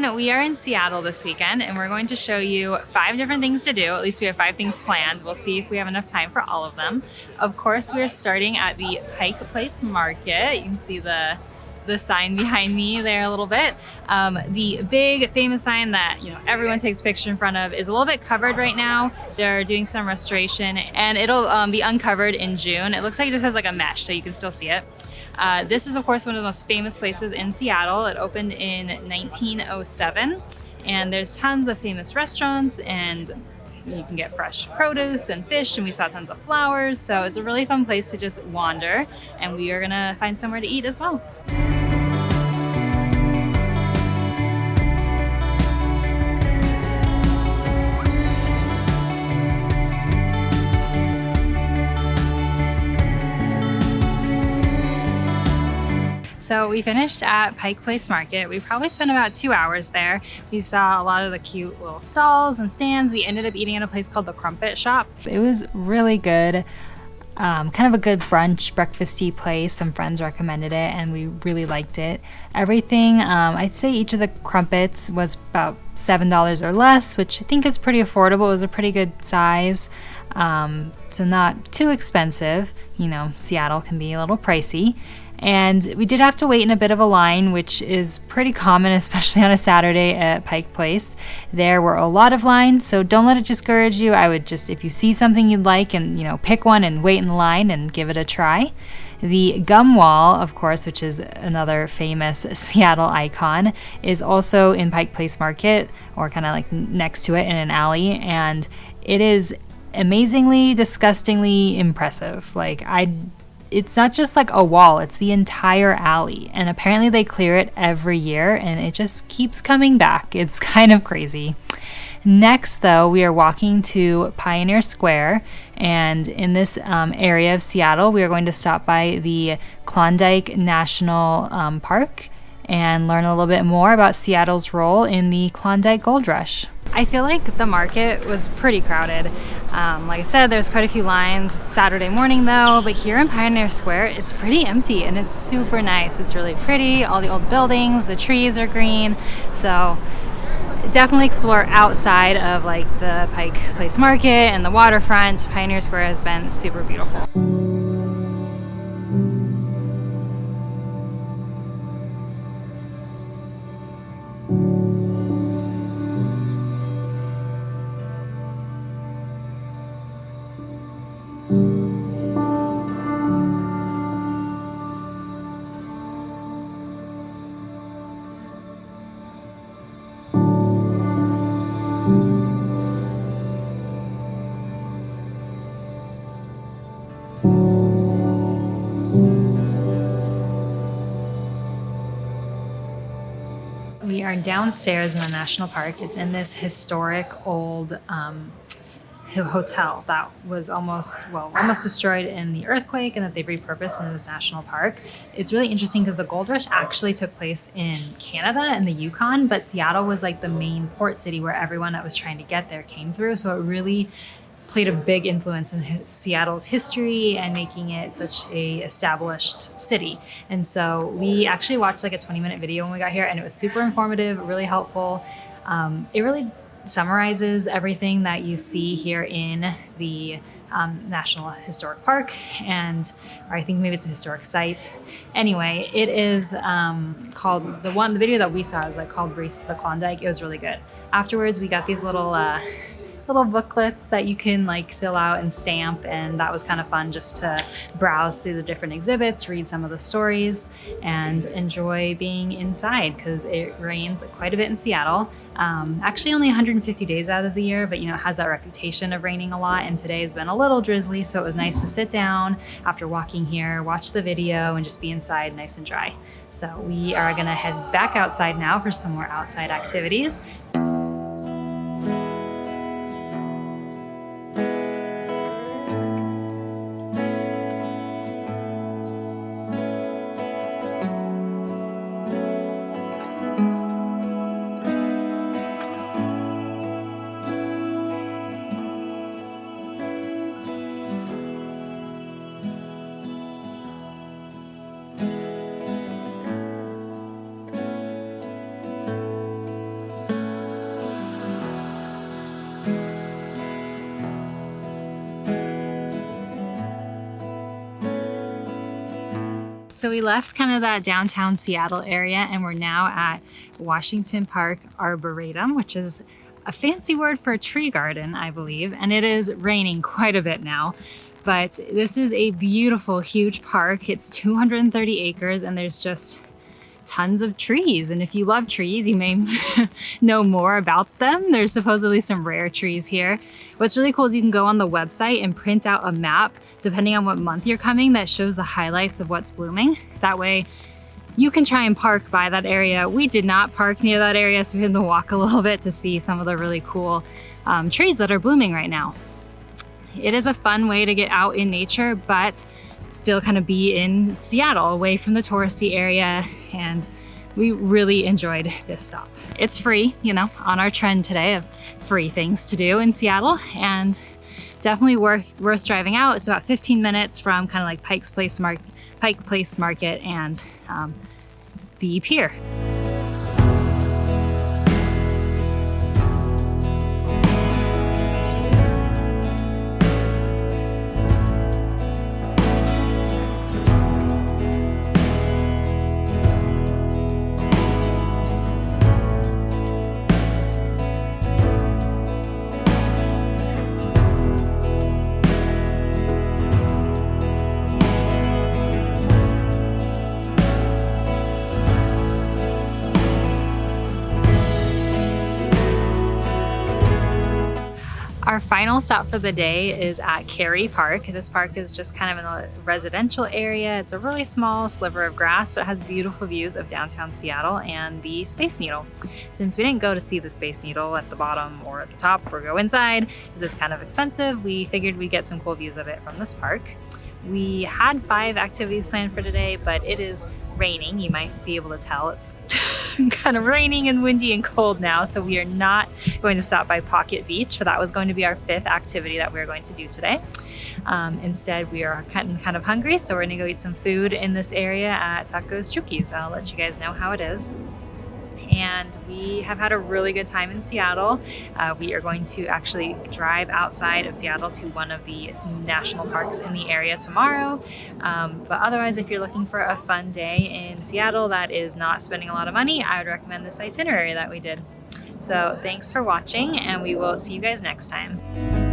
everyone. We are in Seattle this weekend and we're going to show you 5 different things to do. At least we have 5 things planned. We'll see if we have enough time for all of them. Of course, we're starting at the Pike Place Market. You can see the sign behind me there a little bit. The big famous sign that everyone takes a picture in front of is a little bit covered right now. They're doing some restoration and it'll be uncovered in June. It looks like it just has like a mesh so you can still see it. This is of course one of the most famous places in Seattle. It opened in 1907 and there's tons of famous restaurants and you can get fresh produce and fish, and we saw tons of flowers. So it's a really fun place to just wander, and we are gonna find somewhere to eat as well. So we finished at Pike Place Market. We probably spent about 2 hours there. We saw a lot of the cute little stalls and stands. We ended up eating at a place called the Crumpet Shop. It was really good. Kind of a good brunch, breakfasty place. Some friends recommended it and we really liked it. Everything, I'd say each of the crumpets was about $7 or less, which I think is pretty affordable. It was a pretty good size, so not too expensive. Seattle can be a little pricey. And we did have to wait in a bit of a line, which is pretty common, especially on a Saturday at Pike Place. There were a lot of lines, so don't let it discourage you. I would just, if you see something you'd like and, pick one and wait in the line and give it a try. The Gum Wall, of course, which is another famous Seattle icon, is also in Pike Place Market, or kind of like next to it in an alley. And it is amazingly, disgustingly impressive. It's not just like a wall, it's the entire alley. And apparently they clear it every year and it just keeps coming back. It's kind of crazy. Next, though, we are walking to Pioneer Square. And in this area of Seattle, we are going to stop by the Klondike National Park and learn a little bit more about Seattle's role in the Klondike Gold Rush. I feel like the market was pretty crowded. Like I said, there's quite a few lines. It's Saturday morning though, but here in Pioneer Square, it's pretty empty and it's super nice. It's really pretty, all the old buildings, the trees are green. So definitely explore outside of like the Pike Place Market and the waterfront. Pioneer Square has been super beautiful. We are downstairs in the national park. It's in this historic old hotel that was almost destroyed in the earthquake and that they've repurposed in this national park. It's really interesting because the gold rush actually took place in Canada and the Yukon, but Seattle was like the main port city where everyone that was trying to get there came through. So it really played a big influence in Seattle's history and making it such a established city. And so we actually watched like a 20-minute video when we got here and it was super informative, really helpful. It really summarizes everything that you see here in the National Historic Park, or I think maybe it's a historic site. Anyway, it is called, the video that we saw is like called Race to the Klondike. It was really good. Afterwards, we got these little booklets that you can like fill out and stamp, and that was kind of fun just to browse through the different exhibits, read some of the stories, and enjoy being inside because it rains quite a bit in Seattle. Actually only 150 days out of the year, but it has that reputation of raining a lot, and today has been a little drizzly, so it was nice to sit down after walking here, watch the video, and just be inside nice and dry. So we are gonna head back outside now for some more outside activities. So we left kind of that downtown Seattle area and we're now at Washington Park Arboretum, which is a fancy word for a tree garden, I believe. And it is raining quite a bit now, but this is a beautiful, huge park. It's 230 acres and there's just tons of trees. And if you love trees, you may know more about them. There's supposedly some rare trees here. What's really cool is you can go on the website and print out a map, depending on what month you're coming, that shows the highlights of what's blooming. That way you can try and park by that area. We did not park near that area, so we had to walk a little bit to see some of the really cool trees that are blooming right now. It is a fun way to get out in nature, but still kind of be in Seattle, away from the touristy area, and we really enjoyed this stop. It's free, you know, on our trend today of free things to do in Seattle, and definitely worth driving out. It's about 15 minutes from kind of like Pike Place Market and the pier. Our final stop for the day is at Cary Park. This park is just kind of in a residential area. It's a really small sliver of grass, but it has beautiful views of downtown Seattle and the Space Needle. Since we didn't go to see the Space Needle at the bottom or at the top or go inside, because it's kind of expensive, we figured we'd get some cool views of it from this park. We had 5 activities planned for today, but it is raining. You might be able to tell it's kind of raining and windy and cold now, so we are not going to stop by Pocket Beach, but that was going to be our 5th activity that we were going to do today. Instead, we are kind of hungry, so we're gonna go eat some food in this area at Tacos Chukis. I'll let you guys know how it is. And we have had a really good time in Seattle. We are going to actually drive outside of Seattle to one of the national parks in the area tomorrow. But otherwise, if you're looking for a fun day in Seattle that is not spending a lot of money, I would recommend this itinerary that we did. So thanks for watching, and we will see you guys next time.